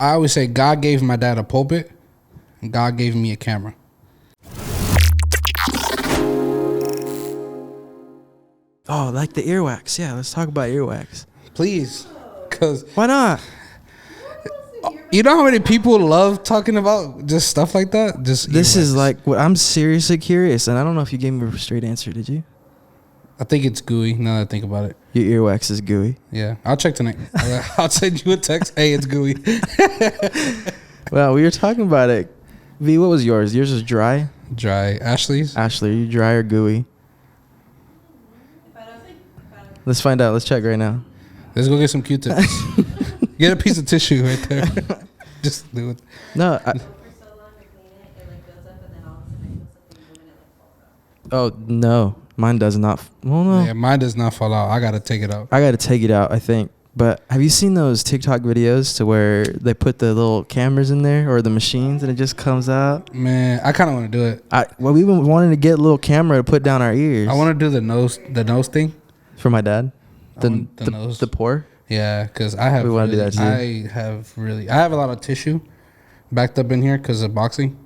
I always say God gave my dad a pulpit, and God gave me a camera. Oh, like the earwax. Yeah, let's talk about earwax. Please, because why not? You know how many people love talking about just stuff like that? Just this earwax. Is like what I'm seriously curious, and I don't know if you gave me a straight answer. Did you? I think it's gooey. Now that I think about it, your earwax is gooey. Yeah, I'll check tonight. I'll send you a text. Hey, it's gooey. Well, we were talking about it. V, what was yours? Yours was dry. Dry. Ashley's. Ashley, are you dry or gooey? Let's find out. Let's check right now. Let's go get some Q-tips. Get a piece of tissue right there. Just do it. No. Oh, no. Mine does not. Well, no. Yeah, mine does not fall out. I got to take it out. I got to take it out, I think. But have you seen those TikTok videos to where they put the little cameras in there or the machines and it just comes out? Man, I kind of want to do it. Well, we've been wanting to get a little camera to put down our ears. I want to do the nose thing. For my dad? The nose. The pour? Yeah, because I have. We want to do that too. I have a lot of tissue backed up in here because of boxing.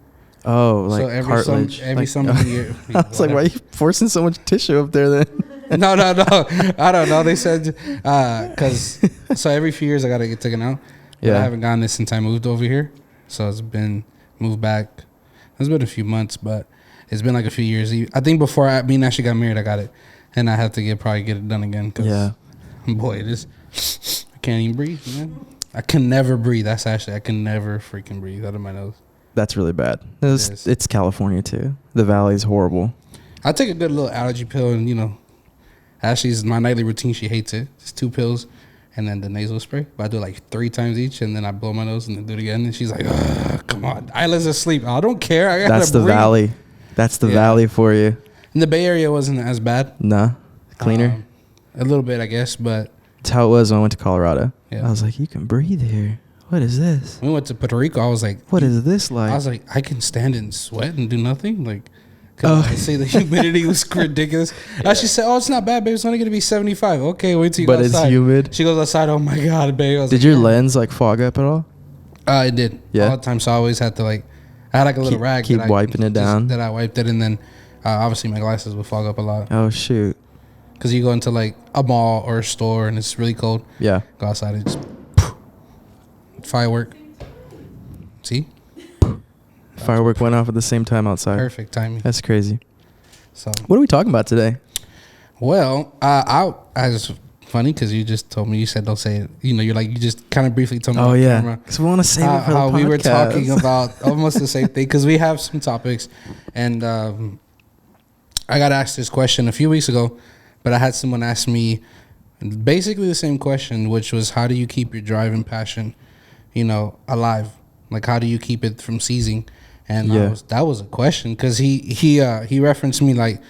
Oh, like so cartilage. Every summer year. I was like, why are you forcing so much tissue up there then? No. I don't know. They said, because, so every few years I got to get taken out. Yeah. I haven't gotten this since I moved over here. So it's been moved back. It's been a few months, but it's been like a few years. I think before me and Ashley got married, I got it. And I have to probably get it done again. Cause boy, I can't even breathe, man. I can never breathe. That's Ashley. I can never freaking breathe out of my nose. That's really bad. It's California too. The valley's horrible. I take a good little allergy pill, and Ashley's my nightly routine. She hates it. It's 2 pills, and then the nasal spray. But I do it like 3 times each, and then I blow my nose and then do it again. And she's like, "Come on, eyelids asleep." I don't care. I gotta That's the breathe. valley. That's the valley for you. And the Bay Area wasn't as bad. Nah, cleaner. A little bit, I guess, but that's how it was when I went to Colorado. Yeah. I was like, you can breathe here. What is this? We went to Puerto Rico. I was like, what is this like? I was like, I can stand and sweat and do nothing. Like, I say the humidity was ridiculous. She said, "Oh, it's not bad, babe. It's only gonna be 75." Okay, wait till you go outside. But it's humid. She goes outside. Oh my god, babe. Did your lens like fog up at all? It did. Yeah. All the time. So I always had to I had like a little rag. Keep wiping it down. That I wiped it, and then obviously my glasses would fog up a lot. Oh shoot. Because you go into like a mall or a store and it's really cold. Yeah. Go outside and just firework. See? Firework went off at the same time outside. Perfect timing. That's crazy. So what are we talking about today? Well, I was funny because you just told me, you said don't say it. You're like, you just kind of briefly told me. Oh yeah. Because we want to save it for the podcast. We were talking about almost the same thing because we have some topics, and I got asked this question a few weeks ago. But I had someone ask me basically the same question, which was, how do you keep your drive and passion, alive? Like, how do you keep it from ceasing? And that was a question because he referenced me like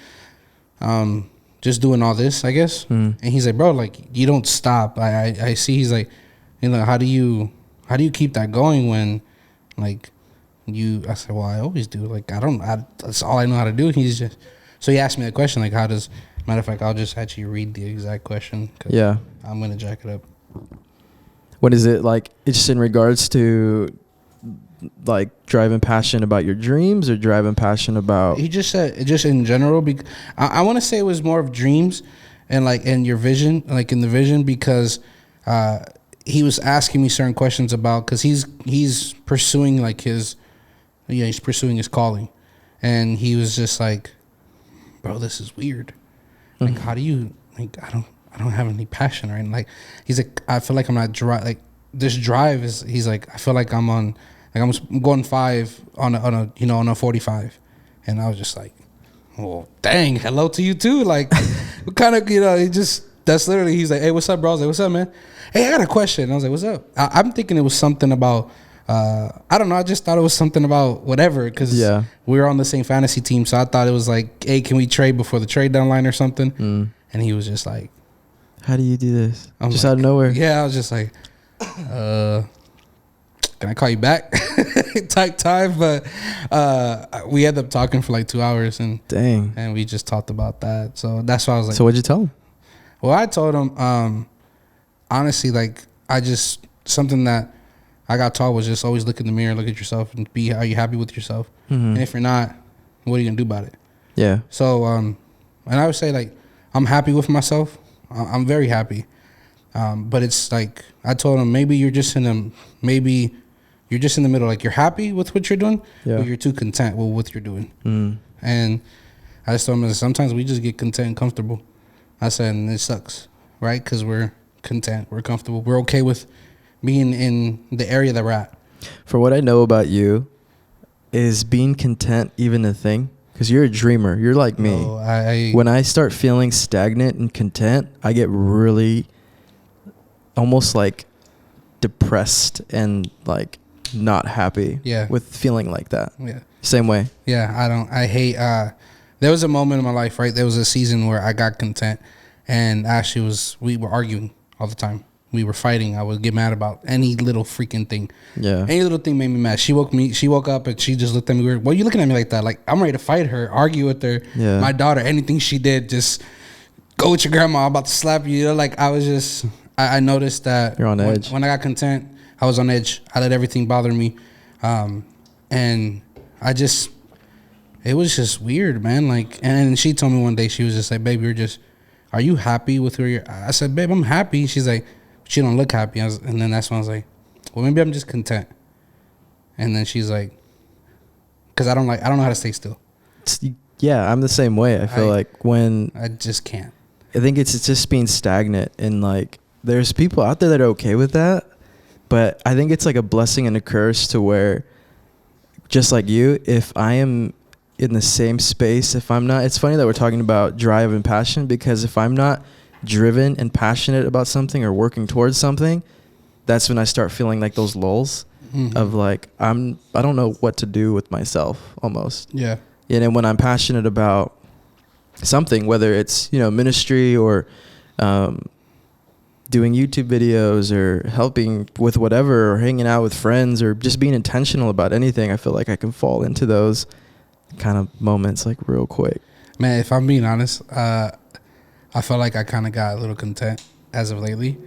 just doing all this, I guess. And he's like, bro, like, you don't stop. I see. He's like, how do you keep that going when like I said, well, I always do. Like, that's all I know how to do. So he asked me that question, like, how does. Matter of fact, I'll just actually read the exact question. Yeah. I'm going to jack it up. What is it like? It's just in regards to like driving passion about your dreams or driving passion about. He just said, just in general. I want to say it was more of dreams and like in your vision, like in the vision, because he was asking me certain questions about, because he's pursuing like he's pursuing his calling. And he was just like, bro, this is weird. Like, how do you, like, I don't have any passion, right? And like, he's like, I feel like I'm not like this drive is, he's like, I feel like I'm on, like I'm going 5 on a 45. And I was just like, well, dang, hello to you too. Like, what kind of, that's literally, he's like, hey, what's up, bro? I was like, what's up, man? Hey, I got a question. I was like, what's up? I'm thinking it was something about, I don't know. I just thought it was something about whatever, because we were on the same fantasy team. So I thought it was like, hey, can we trade before the trade deadline or something? And he was just like, how do you do this? Just like, out of nowhere. Yeah, I was just like, can I call you back? Type time. But we ended up talking for like 2 hours, and we just talked about that. So that's why I was like, so what'd you tell him? Well, I told him, honestly, like, something that I got taught was just always look in the mirror, look at yourself, and are you happy with yourself? And if you're not, what are you gonna do about it? Yeah. So, and I would say like I'm happy with myself. I'm very happy. But it's like I told him maybe you're just in the middle. Like you're happy with what you're doing, but you're too content with what you're doing. And I just told him sometimes we just get content and comfortable. I said, and it sucks, right? Because we're content, we're comfortable, we're okay with being in the area that we're at. For what I know about you, is being content even a thing? Because you're a dreamer. You're like me. When I start feeling stagnant and content, I get really almost like depressed and like not happy with feeling like that. Yeah. Same way. Yeah, I hate there was a moment in my life, right? There was a season where I got content and Ashley we were arguing all the time. We were fighting. I would get mad about any little freaking thing. Yeah. Any little thing made me mad. She woke up and she just looked at me weird. Why are you looking at me like that? Like I'm ready to fight her, argue with her. Yeah. My daughter, anything she did, just go with your grandma. I'm about to slap you. You know, like I was just I noticed that you're on edge. When I got content, I was on edge. I let everything bother me. And it was just weird, man. Like, and she told me one day, she was just like, babe, are you happy with where you're at? I said, babe, I'm happy. She's like, she don't look happy. And then that's when I was like, well, maybe I'm just content. And then she's like, because I don't know how to stay still. Yeah, I'm the same way. I feel like when I just can't. I think it's just being stagnant, and like there's people out there that are okay with that, but I think it's like a blessing and a curse to where, just like you, if I am in the same space, if I'm not, it's funny that we're talking about drive and passion, because if I'm not driven and passionate about something or working towards something, that's when I start feeling like those lulls of like I don't know what to do with myself almost. Yeah. And then when I'm passionate about something, whether it's ministry or doing YouTube videos or helping with whatever, or hanging out with friends, or just being intentional about anything, I feel like I can fall into those kind of moments like real quick. Man, if I'm being honest, I felt like I kind of got a little content as of lately.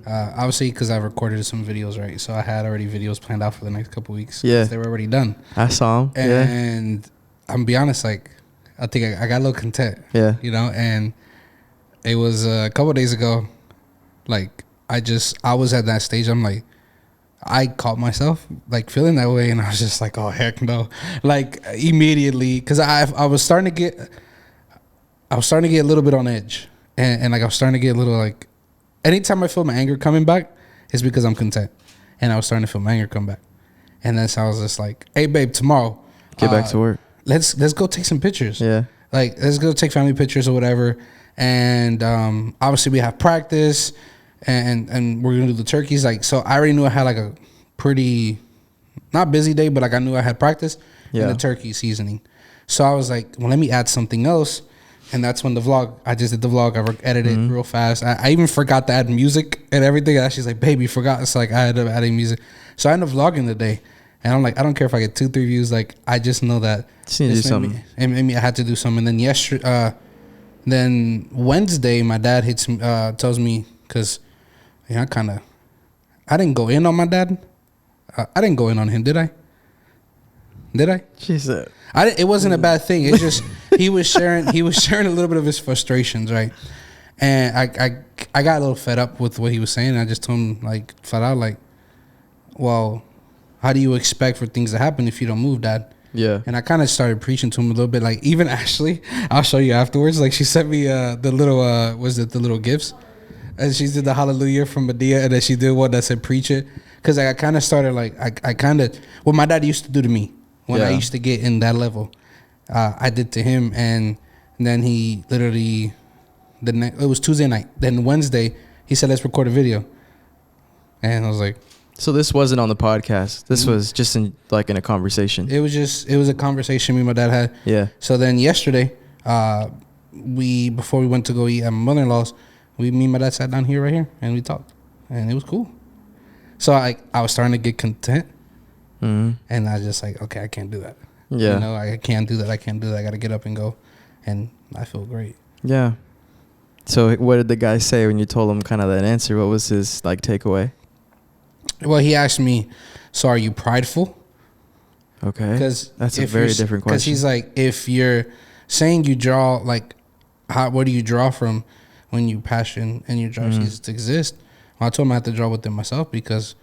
Obviously, because I recorded some videos, right? So I had already videos planned out for the next couple weeks. Yeah. They were already done. I saw them. And I'm going to be honest, like, I think I got a little content. Yeah. And it was a couple of days ago, like, I was at that stage. I'm like, I caught myself, like, feeling that way. And I was just like, oh, heck no. Like, immediately, because I was starting to get a little bit on edge. And like I was starting to get a little like, anytime I feel my anger coming back, it's because I'm content. And I was starting to feel my anger come back. And then so I was just like, hey babe, tomorrow, get back to work. Let's go take some pictures. Yeah. Like let's go take family pictures or whatever. And obviously we have practice and we're gonna do the turkeys. Like so I already knew I had like a pretty not busy day, but like I knew I had practice in the turkey seasoning. So I was like, well, let me add something else. And that's when I just did the vlog. I edited it real fast. I even forgot to add music and everything. And she's like, baby, forgot. It's like I ended up adding music. So I ended up vlogging the day. And I'm like, I don't care if I get 2-3 views. Like, I just know that just need to do something. I had to do something. And then then Wednesday, my dad tells me, because I didn't go in on my dad. I didn't go in on him, did I? Did I? She said. It wasn't a bad thing. It's just he was sharing a little bit of his frustrations, right? And I got a little fed up with what he was saying. I just told him like flat out, like, well, how do you expect for things to happen if you don't move, Dad? Yeah. And I kind of started preaching to him a little bit. Like even Ashley, I'll show you afterwards. Like she sent me the little gifts, and she did the Hallelujah from Medea, and then she did one that said preach it. Because I kind of started like what my dad used to do to me. When I used to get in that level, I did to him, and then he literally, it was Tuesday night. Then Wednesday, he said, let's record a video. And I was like. So this wasn't on the podcast. This was just in a conversation. It was a conversation me and my dad had. Yeah. So then yesterday, before we went to go eat at my mother-in-law's, me and my dad sat down here right here, and we talked. And it was cool. So I was starting to get content. And I was just like, okay, I can't do that. Yeah. I can't do that. I got to get up and go. And I feel great. Yeah. So what did the guy say when you told him kind of that answer? What was his like takeaway? Well, he asked me, so are you prideful? Okay. Because That's a very different question. Because he's like, if you're saying you draw, like, what do you draw from when you passion and you draw Jesus to exist? Well, I told him I have to draw within myself because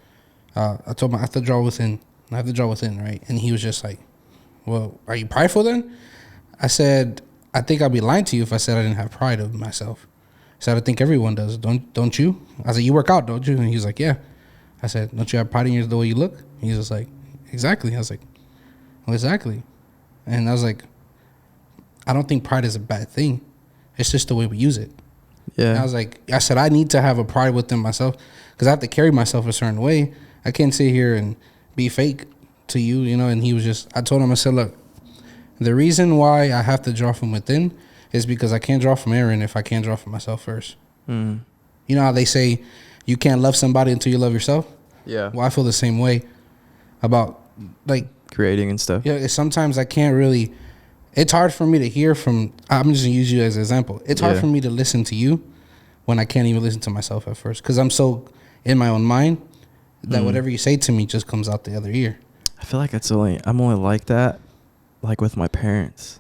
I told him I have to draw within. I have to draw within, right? And he was just like, well, are you prideful then? I said, I think I'd be lying to you if I said I didn't have pride of myself. I said, I think everyone does. Don't you? I said, you work out, don't you? And he was like, yeah. I said, don't you have pride in the way you look? He was just like, exactly. I was like, well, exactly. And I was like, I don't think pride is a bad thing. It's just the way we use it. Yeah. And I was like, I said, I need to have a pride within myself because I have to carry myself a certain way. I can't sit here and be fake to you, you know. And he was just, I told him, I said, look, the reason why I have to draw from within is because I can't draw from Aaron if I can't draw from myself first. You know how they say you can't love somebody until you love yourself? Yeah. Well, I feel the same way about, like, creating and stuff. Yeah, sometimes I can't really. It's hard for me to hear from. I'm just gonna use you as an example. It's hard for me to listen to you when I can't even listen to myself at first because I'm so in my own mind that whatever you say to me just comes out the other ear. I feel like I'm only like that, like with my parents.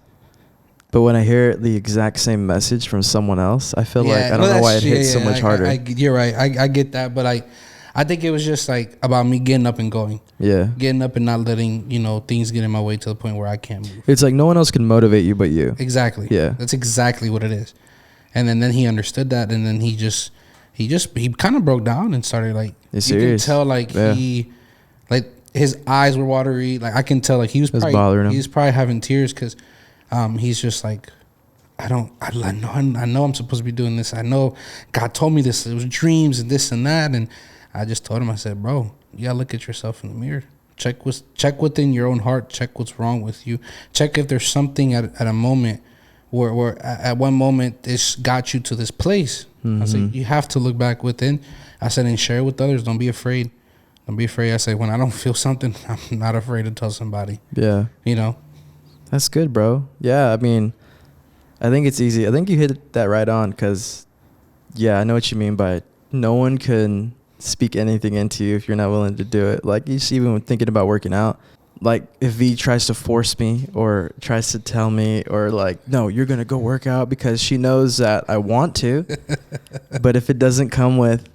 But when I hear the exact same message from someone else, I feel like I don't know why it hits so much harder. You're right. I get that, but I think it was just like about me getting up and going. Yeah. Getting up and not letting, things get in my way to the point where I can't move. It's like no one else can motivate you but you. Exactly. Yeah. That's exactly what it is. And then he understood that, and then he kind of broke down and started like you can tell he his eyes were watery. Like I can tell like he was probably having tears because he's just like I know I'm supposed to be doing this. I know God told me this. It was dreams and this and that. And I just told him, I said, bro, you gotta look at yourself in the mirror. Check within your own heart. Check what's wrong with you. Check if there's something at a moment where at one moment this got you to this place. I said, you have to look back within. I said, and share it with others. Don't be afraid. Don't be afraid. I said, when I don't feel something, I'm not afraid to tell somebody. Yeah. That's good, bro. Yeah, I mean, I think it's easy. I think you hit that right on because, yeah, I know what you mean by no one can speak anything into you if you're not willing to do it. Like, you see, even when thinking about working out, like, if V tries to force me or tries to tell me or, like, no, you're going to go work out because she knows that I want to. But if it doesn't come with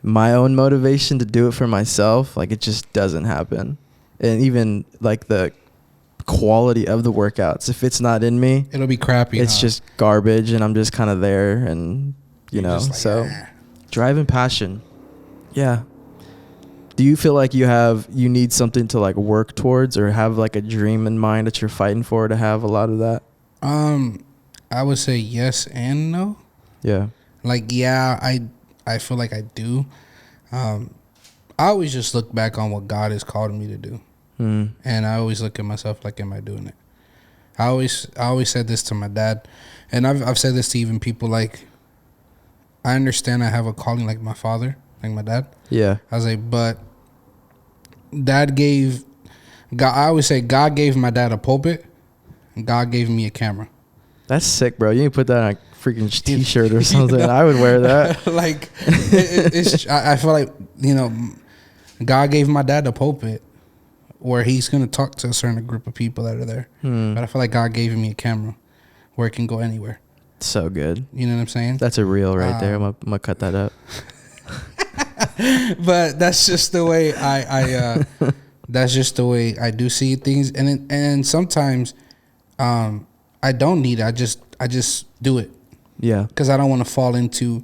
my own motivation to do it for myself, like, it just doesn't happen. And even, like, the quality of the workouts, if it's not in me, it'll be crappy. It's just garbage, and I'm just kind of there, and drive and passion. Yeah. Do you feel like you need something to like work towards or have like a dream in mind that you're fighting for to have a lot of that? I would say yes and no. Yeah. Like, yeah, I feel like I do. I always just look back on what God has called me to do. And I always look at myself like, am I doing it? I always said this to my dad, and I've said this to even people like, I understand I have a calling like my father, like my dad. Yeah. I was like, but I always say God gave my dad a pulpit, and God gave me a camera. That's sick, bro. You need to put that on a freaking t-shirt or something. I would wear that. Like, I feel like, God gave my dad a pulpit where he's going to talk to a certain group of people that are there. But I feel like God gave me a camera where it can go anywhere. So good. You know what I'm saying? That's a reel right there. I'm gonna cut that up. But that's just the way that's just the way I do see things. And sometimes I don't need it. I just do it. Yeah. Because I don't want to fall into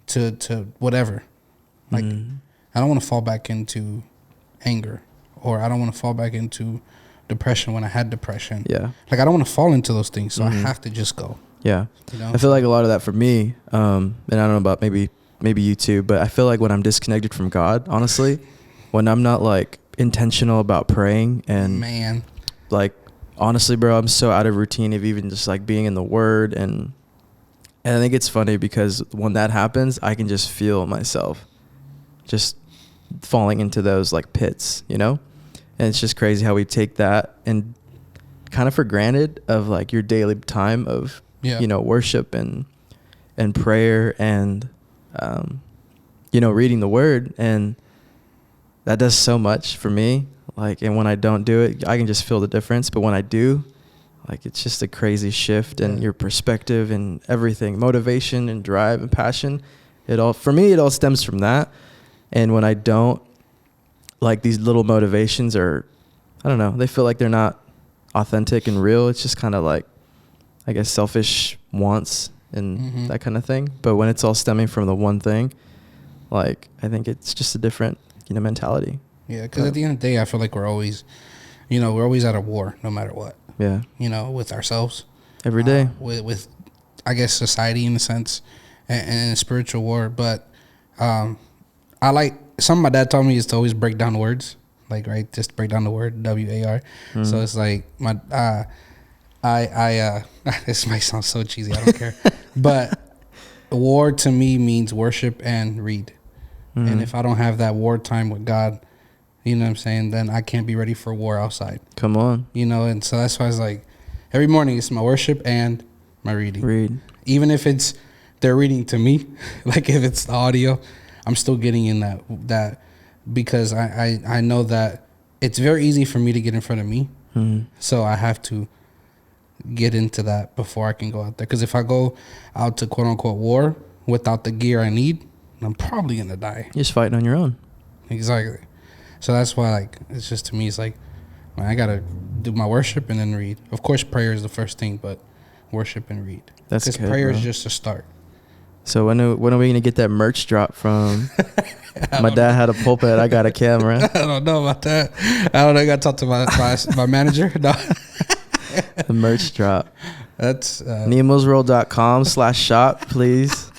to whatever. Like, I don't want to fall back into anger, or I don't want to fall back into depression when I had depression. Yeah. Like, I don't want to fall into those things, so I have to just go. Yeah. I feel like a lot of that for me, and I don't know about maybe you too, but I feel like when I'm disconnected from God, honestly, when I'm not like intentional about praying and like, honestly, bro, I'm so out of routine of even just like being in the Word, and I think it's funny because when that happens, I can just feel myself just falling into those like pits, and it's just crazy how we take that and kind of for granted of like your daily time of worship and prayer and reading the Word. And that does so much for me. Like, and when I don't do it, I can just feel the difference. But when I do, like, it's just a crazy shift in your perspective and everything, motivation and drive and passion. For me, it all stems from that. And when I don't, like, these little motivations are, I don't know, they feel like they're not authentic and real. It's just kind of like, I guess, selfish wants and that kind of thing. But when it's all stemming from the one thing, like, I think it's just a different, mentality. Yeah, because at the end of the day, I feel like we're always at a war, no matter what. Yeah. With ourselves. Every day. With I guess, society in a sense, and a spiritual war. But I like, something my dad taught me is to always break down words. Like, right, just break down the word, WAR. So it's like, this might sound so cheesy, I don't care. But war to me means worship and read. And if I don't have that war time with God, you know what I'm saying, then I can't be ready for war outside. Come on. And so that's why it's like, every morning it's my worship and my reading. Read. Even if they're reading to me, like if it's the audio, I'm still getting in that because I know that it's very easy for me to get in front of me. So I have to get into that before I can go out there. Because if I go out to quote unquote war without the gear I need, I'm probably going to die. You're just fighting on your own. Exactly. So that's why, like, it's just, to me, it's like, man, I got to do my worship and then read. Of course, prayer is the first thing, but worship and read. That's good, because prayer bro. is just a start. So when are we going to get that merch drop from... My dad had a pulpit. I got a camera. I don't know about that. I don't know. I got to talk to my manager. No. The merch drop. That's... nemosworld.com/shop, please.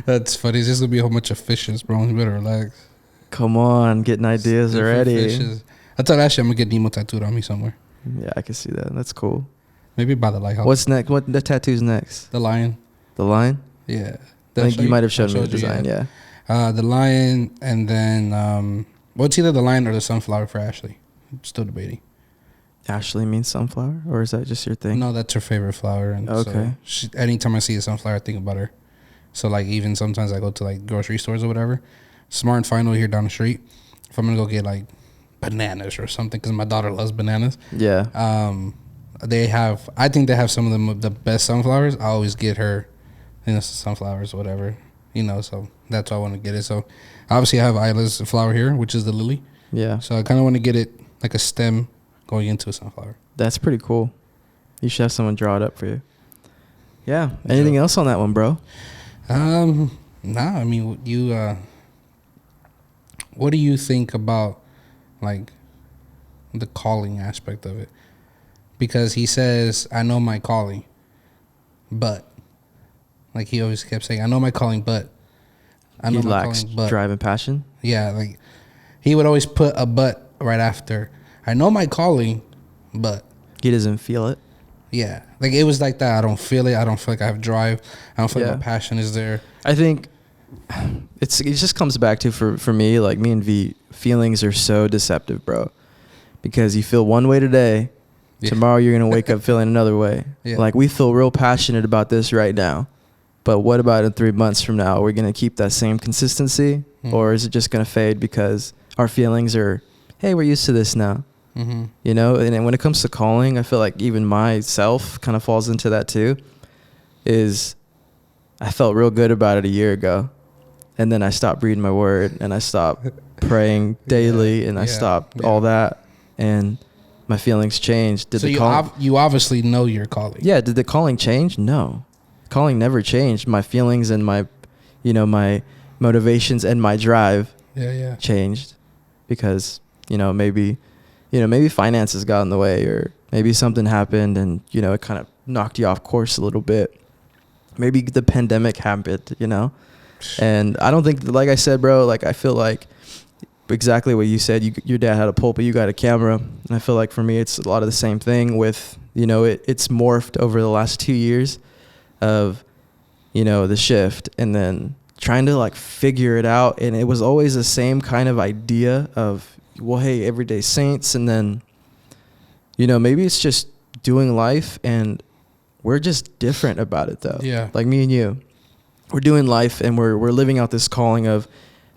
That's funny. It's just going to be a whole bunch of fishes, bro. You better relax. Come on, getting ideas already. Fishes. I thought actually I'm going to get Nemo tattooed on me somewhere. Yeah, I can see that. That's cool. Maybe by the lighthouse. What's next? What the tattoo's next? The lion. The lion? Yeah. I think you might have shown me the design, yeah. The lion, and then well, it's either the lion or the sunflower for Ashley. I'm still debating. Ashley means sunflower, or is that just your thing? No, that's her favorite flower. And okay. So anytime I see a sunflower, I think about her. So like even sometimes I go to like grocery stores or whatever. Smart and Final here down the street. If I'm gonna go get like bananas or something, because my daughter loves bananas. Yeah. I think they have some of the best sunflowers. I always get her, sunflowers or whatever. So that's why I want to get it. So obviously I have Isla's flower here, which is the lily. Yeah. So I kind of want to get it like a stem going into a sunflower. That's pretty cool. You should have someone draw it up for you. Yeah. Anything else on that one, bro? Nah, I mean, what do you think about like the calling aspect of it? Because he says, I know my calling, but like he always kept saying, I know my calling, but I know he my lacks calling, but drive and passion. Yeah, like he would always put a but right after. I know my calling, but he doesn't feel it. Yeah, like it was like that. I don't feel it. I don't feel like I have drive. I don't feel like my passion is there. I think it just comes back to for me, like me and V, feelings are so deceptive, bro. Because you feel one way today, tomorrow you're gonna wake up feeling another way. Yeah. Like we feel real passionate about this right now, but what about in 3 months from now? Are we gonna keep that same consistency, or is it just gonna fade because our feelings are, hey, we're used to this now? Mm-hmm. And then when it comes to calling, I feel like even myself kind of falls into that too. I felt real good about it a year ago, and then I stopped reading my word, and I stopped praying daily, and I stopped all that, and my feelings changed. So you obviously know your calling. Yeah. Did the calling change? No, calling never changed. My feelings and my motivations and my drive changed because maybe finances got in the way, or maybe something happened and, it kind of knocked you off course a little bit. Maybe the pandemic happened, and I don't think, like I said, bro, like I feel like exactly what you said, your dad had a pulpit, you got a camera. And I feel like for me, it's a lot of the same thing with, it's morphed over the last 2 years of, the shift, and then trying to like figure it out. And it was always the same kind of idea of, well, hey, everyday saints. And then, maybe it's just doing life, and we're just different about it though. Yeah. Like me and you, we're doing life, and we're living out this calling of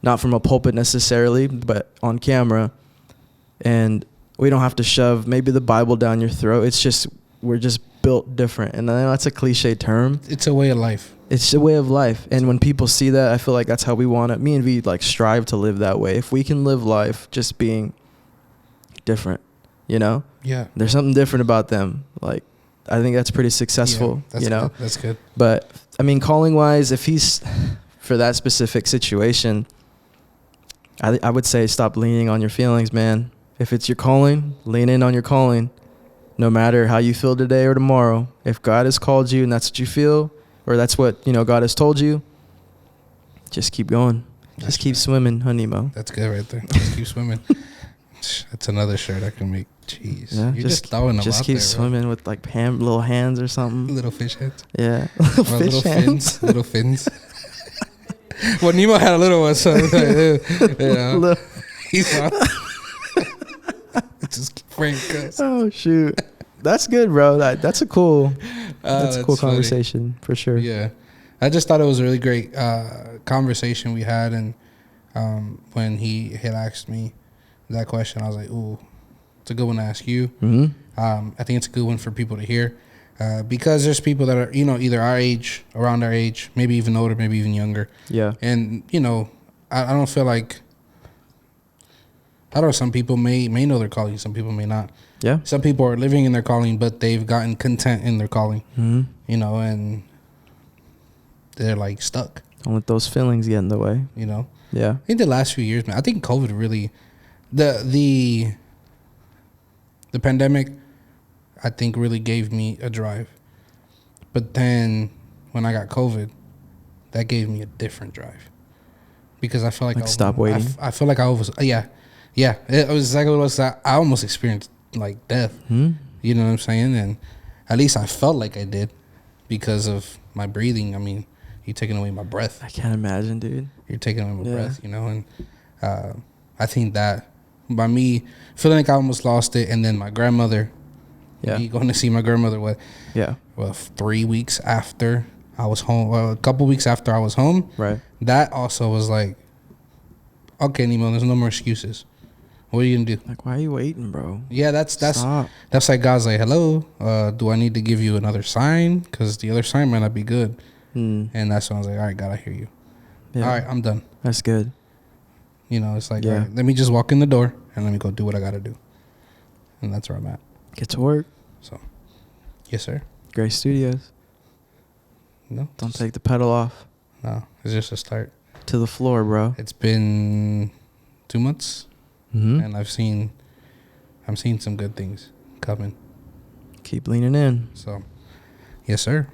not from a pulpit necessarily, but on camera. And we don't have to shove maybe the Bible down your throat. It's just, we're just built different. And I know that's a cliche term. It's a way of life. It's a way of life. And when people see that, I feel like that's how we want it. Me and V like strive to live that way. If we can live life just being different, you know? Yeah. There's something different about them. Like, I think that's pretty successful, that's you know? good. That's good. But, I mean, calling-wise, if he's for that specific situation, I would say stop leaning on your feelings, man. If it's your calling, lean in on your calling. No matter how you feel today or tomorrow, if God has called you and that's what you feel, or that's what, you know, God has told you, just keep going. Just keep swimming, honey Mo. That's good right there. Just keep swimming. That's another shirt I can make. Jeez. Yeah, You're just throwing them just out keep there, swimming with like little hands or something. Little fish heads. Yeah. Little fins. Little fins. Well, Nemo had a little one, so you know, he's out. Just frank. Oh shoot, that's good, bro. That's a cool. That's a cool funny. conversation for sure. Yeah, I just thought it was a really great conversation we had, and when he had asked me that question, I was like, "Ooh, it's a good one to ask you." Mm-hmm. I think it's a good one for people to hear because there's people that are, you know, either our age, around our age, maybe even older, maybe even younger. Yeah, and you know, I don't feel like. I don't know, some people may know their calling, some people may not. Yeah. Some people are living in their calling, but they've gotten content in their calling, you know, and they're like stuck. Don't let those feelings get in the way. You know? Yeah. I think the last few years, man, I think COVID really, the pandemic, I think really gave me a drive. But then when I got COVID, that gave me a different drive. Because I feel like stop waiting. I feel like I was, yeah, it was exactly what it was. I almost experienced like death. You know what I'm saying? And at least I felt like I did because of my breathing. I mean, you're taking away my breath. I can't imagine, dude. You're taking away my breath, you know? And I think that by me feeling like I almost lost it, and then my grandmother, me going to see my grandmother, well, 3 weeks after I was home, well, a couple weeks after I was home, right? That also was like, okay, Nemo, there's no more excuses. What are you gonna do? Like, why are you waiting, bro? Yeah, that's Stop. That's like God's like, hello, do I need to give you another sign? Because the other sign might not be good. And that's when I was like, all right, God, I hear you. Yeah. All right, I'm done. That's good. You know, it's like, all right, let me just walk in the door and let me go do what I gotta do. And that's where I'm at. Get to work. So, yes, sir. Grace Studios. No, Don't take the pedal off. No, it's just a start. To the floor, bro. It's been 2 months. And I'm seeing some good things coming. Keep leaning in. So, yes, sir.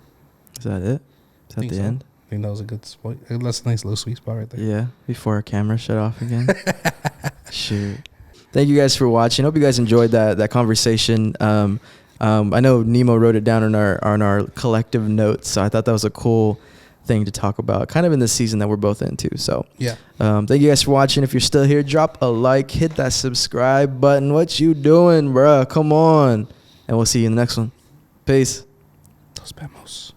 Is that it? Is that the end? I think that was a good spot. That's a nice little sweet spot right there. Yeah, before our camera shut off again. Shoot. Thank you guys for watching. Hope you guys enjoyed that conversation. I know Nemo wrote it down on our collective notes, so I thought that was a cool thing to talk about, kind of in the season that we're both into. So yeah, thank you guys for watching. If you're still here, drop a like, hit that subscribe button. What you doing, bruh? Come on, and we'll see you in the next one. Peace. Dos vemos.